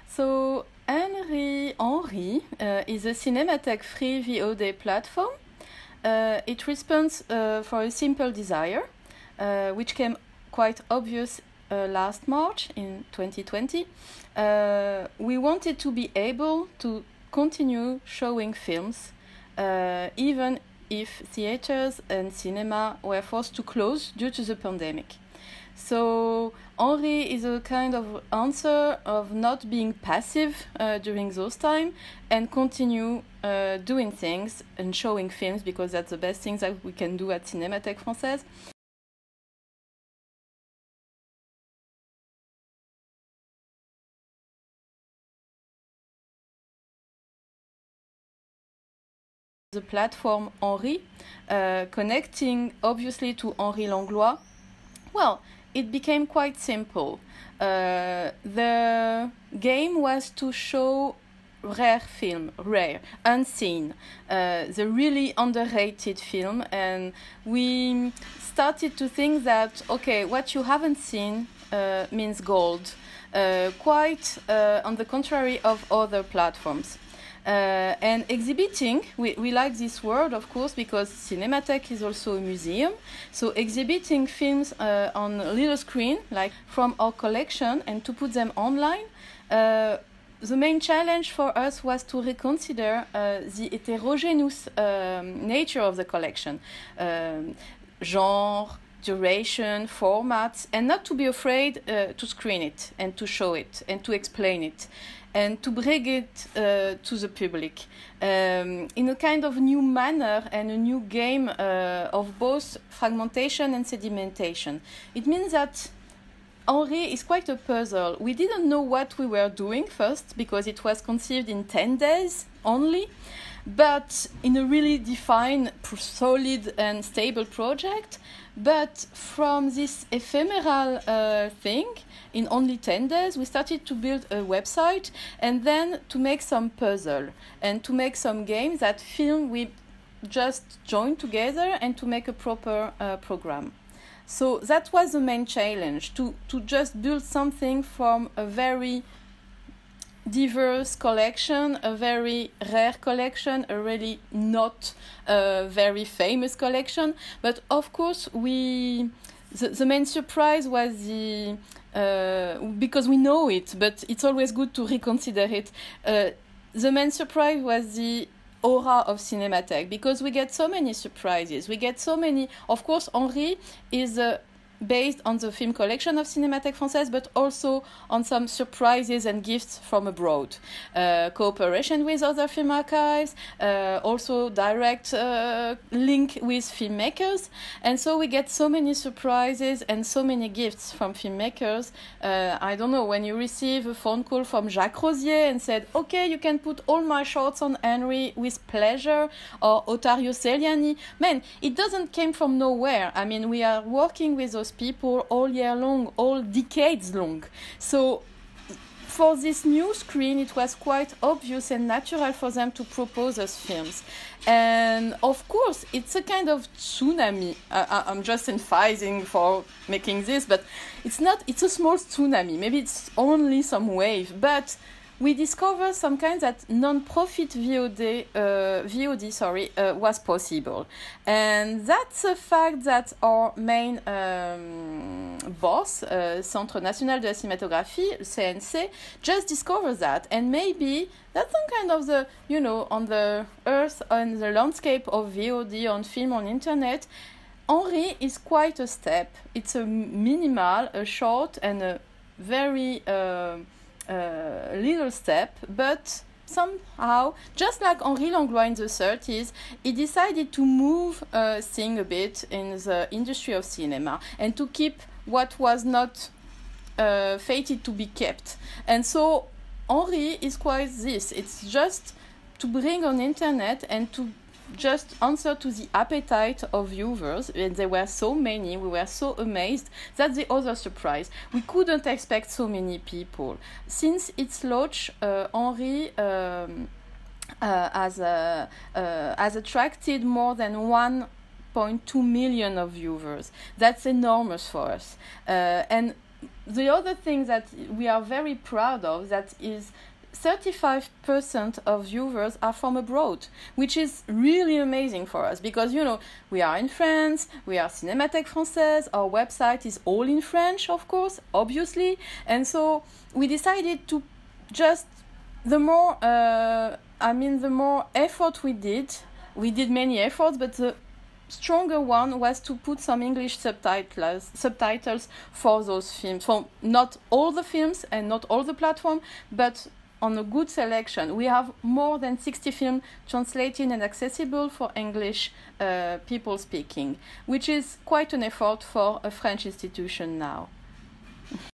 So Henry is a Cinematheque free VOD platform. It responds for a simple desire, which came quite obvious last March in 2020. We wanted to be able to continue showing films, even if theaters and cinema were forced to close due to the pandemic. So Henry is a kind of answer of not being passive during those time and continue doing things and showing films, because that's the best things that we can do at Cinémathèque Française. The platform Henry, connecting obviously to Henry Langlois. Well, it became quite simple. The game was to show rare, unseen, the really underrated film, and we started to think that, okay, what you haven't seen means gold, quite on the contrary of other platforms. And exhibiting, we like this word, of course, because Cinematheque is also a museum. So exhibiting films on a little screen, like from our collection, and to put them online, the main challenge for us was to reconsider the heterogeneous nature of the collection. Genre, duration, formats, and not to be afraid to screen it and to show it and to explain it and to bring it to the public in a kind of new manner and a new game of both fragmentation and sedimentation. It means that Henry is quite a puzzle. We didn't know what we were doing first because it was conceived in 10 days only, but in a really defined, solid and stable project. But from this ephemeral thing, in only 10 days, we started to build a website and then to make some puzzle and to make some games that film we just join together and to make a proper program. So that was the main challenge, to just build something from a very diverse collection, a very rare collection, a really not very famous collection. But of course, the main surprise was because we know it, but it's always good to reconsider it. The main surprise was the aura of Cinematheque, because we get so many surprises. We get so many. Of course, Henry is based on the film collection of Cinémathèque Française, but also on some surprises and gifts from abroad. Cooperation with other film archives, also direct link with filmmakers. And so we get so many surprises and so many gifts from filmmakers. I don't know, when you receive a phone call from Jacques Rosier and said, okay, you can put all my shorts on Henry with pleasure, or Otario Celiani. Man, it doesn't came from nowhere. I mean, we are working with those people all year long, all decades long. So for this new screen, it was quite obvious and natural for them to propose us films. And of course, it's a kind of tsunami. I'm just emphasizing for making this, but it's a small tsunami. Maybe it's only some wave, but we discovered some kind that non-profit VOD was possible. And that's a fact that our main boss, Centre National de la Cinématographie, CNC, just discovered that. And maybe that's some kind of the, on the earth, on the landscape of VOD, on film, on internet, Henry is quite a step. It's a minimal, a short, and a very little step, but somehow, just like Henry Langlois in the 30s, he decided to move things a bit in the industry of cinema and to keep what was not fated to be kept. And so Henry is quite this. It's just to bring on internet and to just answer to the appetite of viewers, and there were so many. We were so amazed. That's the other surprise. We couldn't expect so many people. Since its launch, Henry has attracted more than 1.2 million of viewers. That's enormous for us. And the other thing that we are very proud of that is 35% of viewers are from abroad, which is really amazing for us because, you know, we are in France, we are Cinémathèque Française, our website is all in French, of course, obviously. And so we decided to just, the more effort we did many efforts, but the stronger one was to put some English subtitles for those films, for not all the films and not all the platform, but on a good selection. We have more than 60 films translated and accessible for English people speaking, which is quite an effort for a French institution now.